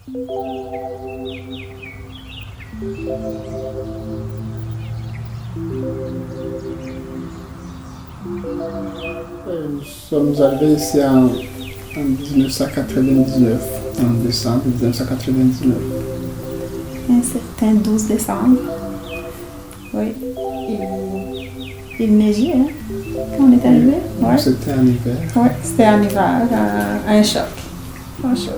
Nous sommes arrivés ici en 1999, en décembre 1999. Un certain 12 décembre. Oui. Il neigeait, hein, quand on est arrivé. Ouais. C'était en hiver. Oui, c'était en hiver, un choc. Un choc.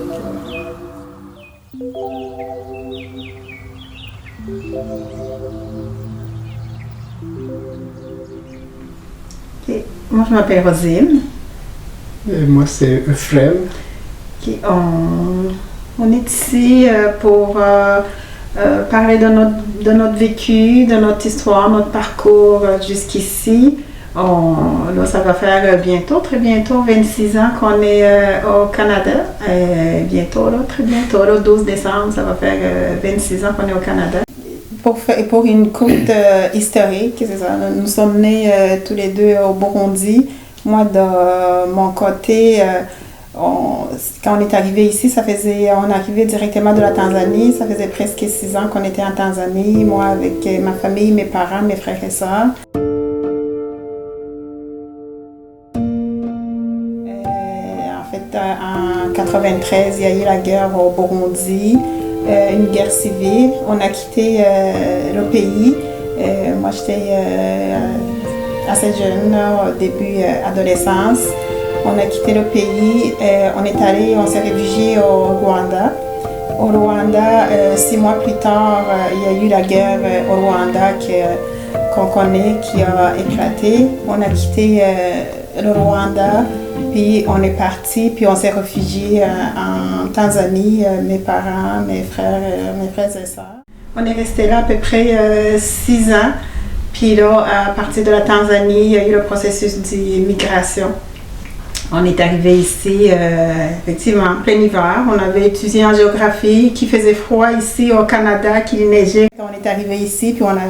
Okay. Moi, je m'appelle Rosine. Et moi, c'est Euphrem. Okay. On est ici pour parler de notre vécu, de notre histoire, notre parcours jusqu'ici. Là, ça va faire bientôt, très bientôt, 26 ans qu'on est au Canada. Bientôt, là, très bientôt, le 12 décembre, ça va faire 26 ans qu'on est au Canada. Pour une courte historique, c'est ça. Nous sommes nés tous les deux au Burundi. Moi, de mon côté, quand on est arrivé ici, on est arrivé directement de la Tanzanie. Ça faisait presque 6 ans qu'on était en Tanzanie, moi avec ma famille, mes parents, mes frères et sœurs. En fait, en 1993, il y a eu la guerre au Burundi, une guerre civile. On a quitté le pays. Moi, j'étais assez jeune, au début adolescence. On a quitté le pays, on s'est réfugié au Rwanda. Au Rwanda, 6 mois plus tard, il y a eu la guerre au Rwanda qu'on connaît, qui a éclaté. On a quitté le Rwanda, puis on est parti, puis on s'est réfugié en Tanzanie, mes parents, mes frères et sœurs. On est resté là à peu près 6 ans, puis là, à partir de la Tanzanie, il y a eu le processus d'immigration. On est arrivé ici, effectivement, en plein hiver. On avait étudié en géographie, qu'il faisait froid ici au Canada, qu'il neigeait. On est arrivé ici, puis on a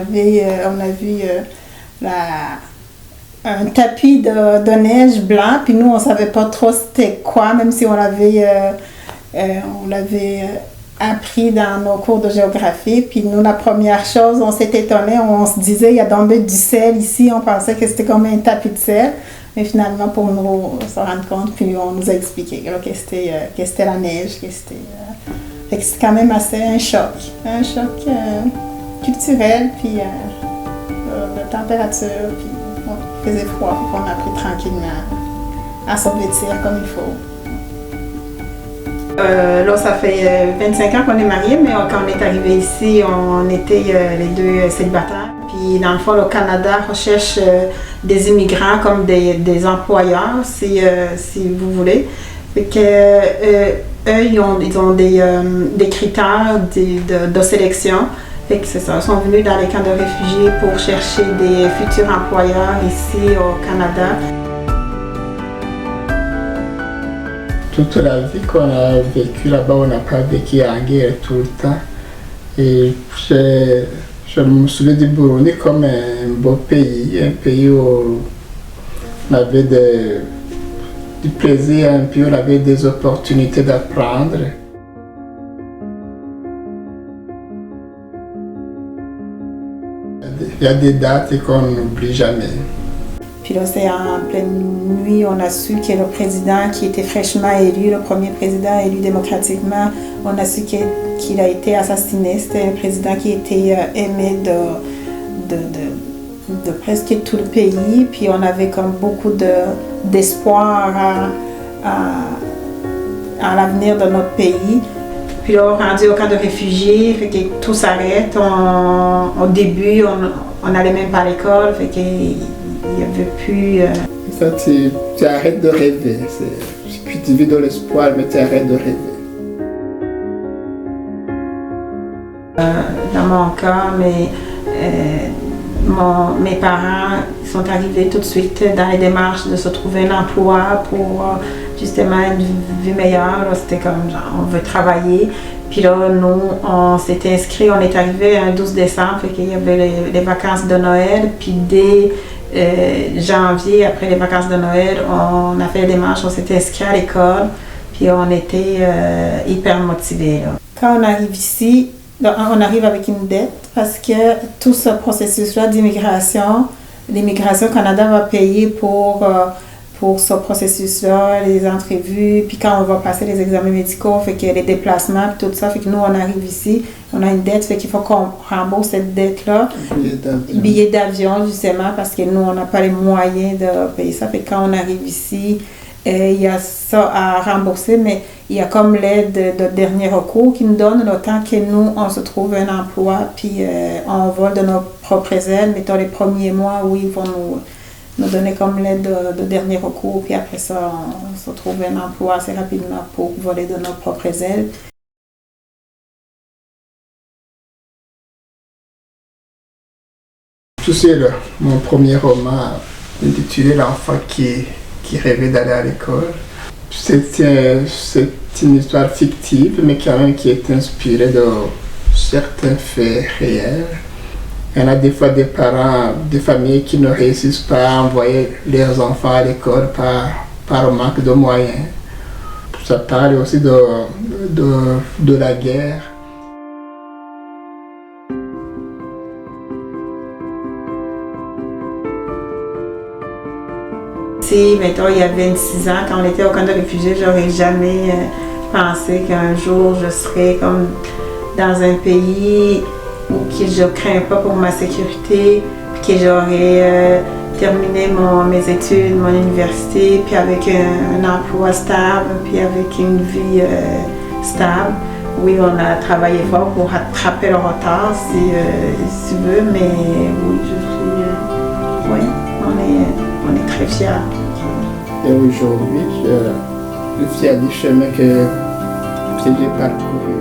vu un tapis de neige blanc, puis nous, on ne savait pas trop c'était quoi, même si on l'avait appris dans nos cours de géographie. Puis nous, la première chose, on s'est étonné, on se disait, il y a tombé du sel ici, on pensait que c'était comme un tapis de sel. Mais finalement, pour nous se rendre compte, puis on nous a expliqué que c'était la neige, que c'était quand même assez un choc culturel, puis de température, puis il faisait froid, puis on a appris tranquillement à se vêtir comme il faut. Là, ça fait 25 ans qu'on est mariés, mais quand on est arrivé ici, on était les deux célibataires. Puis dans le fond, le Canada recherche des immigrants comme des employeurs, si vous voulez. Fait que eux, ils ont des critères de sélection. Fait que c'est ça, ils sont venus dans les camps de réfugiés pour chercher des futurs employeurs ici au Canada. Toute la vie qu'on a vécue là-bas, on n'a pas vécu en guerre tout le temps. Et je me souviens du Burundi comme un beau pays, un pays où on avait du plaisir, un pays où on avait des opportunités d'apprendre. Il y a des dates qu'on n'oublie jamais. Puis là, c'est en pleine nuit, on a su que le président qui était fraîchement élu, le premier président élu démocratiquement, on a su qu'il a été assassiné. C'était un président qui était aimé de presque tout le pays. Puis on avait comme beaucoup d'espoir à l'avenir de notre pays. Puis là, rendu au camp de réfugiés, fait que tout s'arrête. Au début, on n'allait même pas à l'école, fait qu'il n'y avait plus... Ça, tu arrêtes de rêver. Puis tu vis dans l'espoir, mais tu arrêtes de rêver. Dans mon cas, mes parents sont arrivés tout de suite dans les démarches de se trouver un emploi pour justement une vie meilleure. C'était comme genre, on veut travailler. Puis là, nous, on s'est inscrits, on est arrivé un 12 décembre, fait qu'il y avait les vacances de Noël. Puis dès janvier, après les vacances de Noël, on a fait les démarches, on s'est inscrits à l'école. Puis on était hyper motivés. Là. Quand on arrive ici, on arrive avec une dette parce que tout ce processus-là d'immigration, l'Immigration Canada va payer pour ce processus-là, les entrevues, puis quand on va passer les examens médicaux, fait que les déplacements, puis tout ça, fait que nous, on arrive ici, on a une dette, fait qu'il faut qu'on rembourse cette dette-là. Billet d'avion, justement, parce que nous, on n'a pas les moyens de payer ça. Fait que quand on arrive ici, il y a ça à rembourser, mais il y a comme l'aide de dernier recours qui nous donne le temps que nous, on se trouve un emploi, puis on vole de nos propres ailes. Mettons les premiers mois où ils vont nous donner comme l'aide de dernier recours, puis après ça, on se trouve un emploi assez rapidement pour voler de nos propres ailes. C'est mon premier roman intitulé L'enfant qui rêvait d'aller à l'école. C'est une histoire fictive, mais quand même qui est inspirée de certains faits réels. Il y en a des fois des parents, des familles qui ne réussissent pas à envoyer leurs enfants à l'école par manque de moyens. Ça parle aussi de la guerre. Si, mettons, il y a 26 ans, quand on était au camp de réfugiés, j'aurais jamais pensé qu'un jour je serais comme dans un pays que je crains pas pour ma sécurité, puis que j'aurais terminé mes études, mon université, puis avec un emploi stable, puis avec une vie stable. Oui, on a travaillé fort pour rattraper le retard, si tu veux, mais oui, oui, on est très fiers. Et aujourd'hui, je suis fier du chemin que j'ai parcouru.